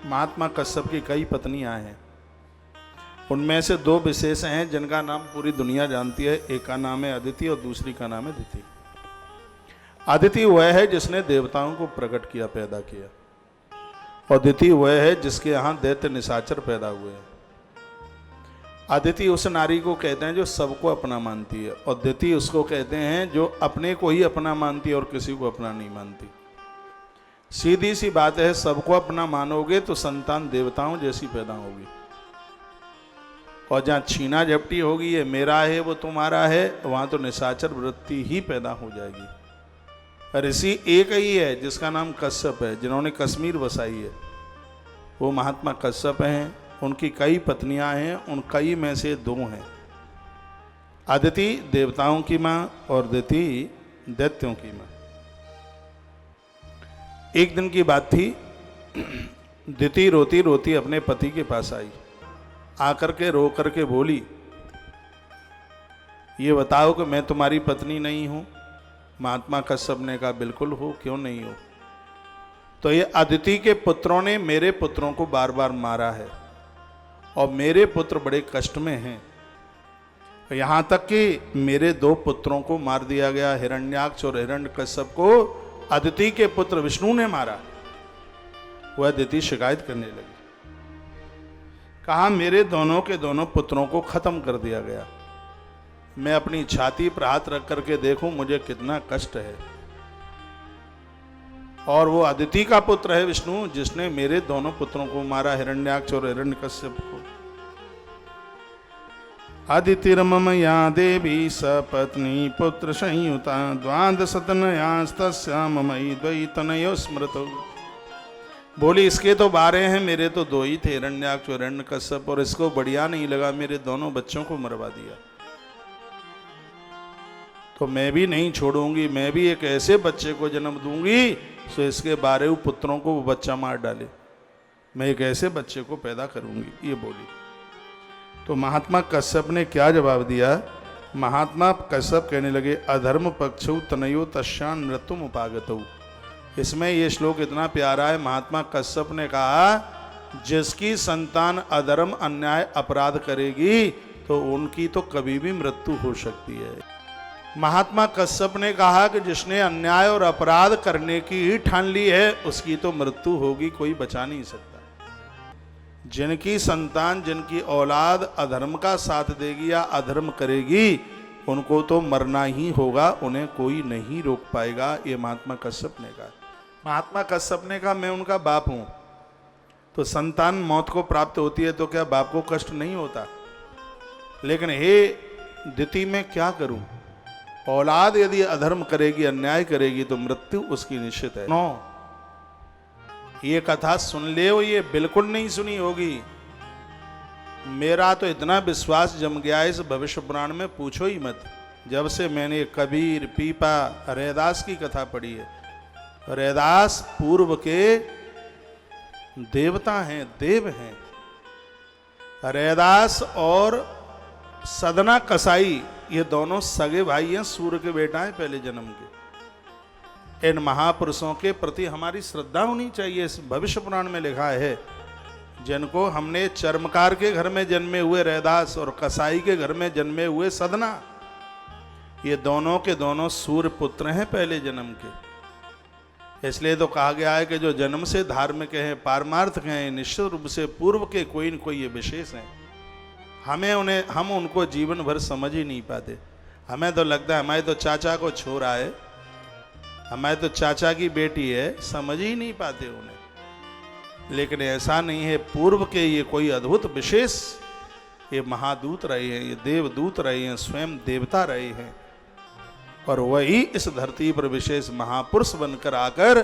महात्मा कश्यप की कई पत्नियां हैं। उनमें से दो विशेष हैं जिनका नाम पूरी दुनिया जानती है। एक का नाम है अदिति और दूसरी का नाम है दिति। अदिति वह है जिसने देवताओं को प्रकट किया, पैदा किया, और दिति वह है जिसके यहाँ दैत्य निशाचर पैदा हुए हैं। अदिति उस नारी को कहते हैं जो सबको अपना मानती है, और दिति उसको कहते हैं जो अपने को ही अपना मानती है और किसी को अपना नहीं मानती। सीधी सी बात है, सबको अपना मानोगे तो संतान देवताओं जैसी पैदा होगी, और जहाँ छीना झपटी होगी, ये मेरा है वो तुम्हारा है, वहाँ तो निशाचर वृत्ति ही पैदा हो जाएगी। ऋषि एक ही है जिसका नाम कश्यप है, जिन्होंने कश्मीर बसाई है, वो महात्मा कश्यप हैं। उनकी कई पत्नियां हैं, उन कई में से दो हैं। अदिति देवताओं की माँ और दिति दैत्यों की माँ। एक दिन की बात थी, दिति रोती रोती अपने पति के पास आई, आकर के रो करके बोली, ये बताओ कि मैं तुम्हारी पत्नी नहीं हूं? महात्मा कश्यप ने कहा, बिल्कुल हो, क्यों नहीं हो? तो ये अदिति के पुत्रों ने मेरे पुत्रों को बार बार मारा है, और मेरे पुत्र बड़े कष्ट में हैं। यहाँ तक कि मेरे दो पुत्रों को मार दिया गया, हिरण्याक्ष और हिरण्यकश्यप को अदिति के पुत्र विष्णु ने मारा। वह अदिति शिकायत करने लगी, कहा मेरे दोनों के दोनों पुत्रों को खत्म कर दिया गया। मैं अपनी छाती पर हाथ रख करके देखूं मुझे कितना कष्ट है। और वो अदिति का पुत्र है विष्णु, जिसने मेरे दोनों पुत्रों को मारा, हिरण्याक्ष और हिरण्यकश्यप को। अदितिर्मम या देवी सपत्नी पुत्र संयुता द्वादशतनयास्तस्या ममई द्वैतनयो स्मृतो। बोली, इसके तो 12 हैं, मेरे तो 2 ही थे, हिरण्याक्ष और हिरण्यकश्यप, और इसको बढ़िया नहीं लगा, मेरे दोनों बच्चों को मरवा दिया। तो मैं भी नहीं छोड़ूंगी, मैं भी एक ऐसे बच्चे को जन्म दूंगी सो इसके 12 पुत्रों को वो बच्चा मार डाले। मैं एक ऐसे बच्चे को पैदा करूंगी, ये बोली। तो महात्मा कश्यप ने क्या जवाब दिया? महात्मा कश्यप कहने लगे, अधर्म पक्षु तनयो तस्यान मृत्युम उपागतौ। इसमें ये श्लोक इतना प्यारा है। महात्मा कश्यप ने कहा, जिसकी संतान अधर्म अन्याय अपराध करेगी तो उनकी तो कभी भी मृत्यु हो सकती है। महात्मा कश्यप ने कहा कि जिसने अन्याय और अपराध करने की ही ठान ली है उसकी तो मृत्यु होगी, कोई बचा नहीं सकता। जिनकी संतान, जिनकी औलाद अधर्म का साथ देगी या अधर्म करेगी, उनको तो मरना ही होगा, उन्हें कोई नहीं रोक पाएगा। ये महात्मा कश्यप ने कहा। महात्मा कश्यप ने कहा, मैं उनका बाप हूं, तो संतान मौत को प्राप्त होती है तो क्या बाप को कष्ट नहीं होता? लेकिन हे दिति, मैं क्या करूं? औलाद यदि अधर्म करेगी, अन्याय करेगी तो मृत्यु उसकी निश्चित है। नो, ये कथा सुन ले हो, ये बिल्कुल नहीं सुनी होगी। मेरा तो इतना विश्वास जम गया है इस भविष्य पुराण में, पूछो ही मत। जब से मैंने कबीर, पीपा, रैदास की कथा पढ़ी है। रैदास पूर्व के देवता हैं, देव हैं। रैदास और सदना कसाई ये दोनों सगे भाई हैं, सूर्य के बेटा हैं पहले जन्म के। इन महापुरुषों के प्रति हमारी श्रद्धा होनी चाहिए। इस भविष्य पुराण में लिखा है, जिनको हमने चर्मकार के घर में जन्मे हुए रैदास और कसाई के घर में जन्मे हुए सदना, ये दोनों के दोनों सूर्य पुत्र हैं पहले जन्म के। इसलिए तो कहा गया है कि जो जन्म से धार्मिक हैं, पारमार्थिक हैं, निश्चित रूप से पूर्व के कोई न कोई ये विशेष हैं। हम उनको जीवन भर समझ ही नहीं पाते। हमें तो लगता है हमारे तो चाचा को छोरा है, हमारे तो चाचा की बेटी है, समझ ही नहीं पाते उन्हें। लेकिन ऐसा नहीं है, पूर्व के ये कोई अद्भुत विशेष, ये महादूत रहे हैं, ये देवदूत रहे हैं, स्वयं देवता रहे हैं, और वही इस धरती पर विशेष महापुरुष बनकर आकर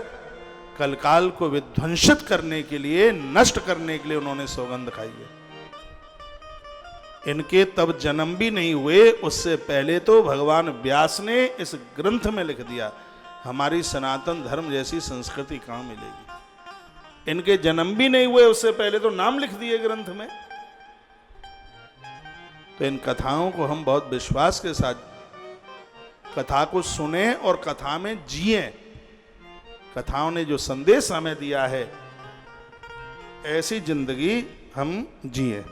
कलकाल को विध्वंसित करने के लिए, नष्ट करने के लिए उन्होंने सौगंध खाई है। इनके तब जन्म भी नहीं हुए, उससे पहले तो भगवान व्यास ने इस ग्रंथ में लिख दिया। हमारी सनातन धर्म जैसी संस्कृति कहाँ मिलेगी? इनके जन्म भी नहीं हुए, उससे पहले तो नाम लिख दिए ग्रंथ में। तो इन कथाओं को हम बहुत विश्वास के साथ कथा को सुने और कथा में जिए। कथाओं ने जो संदेश हमें दिया है, ऐसी जिंदगी हम जिए।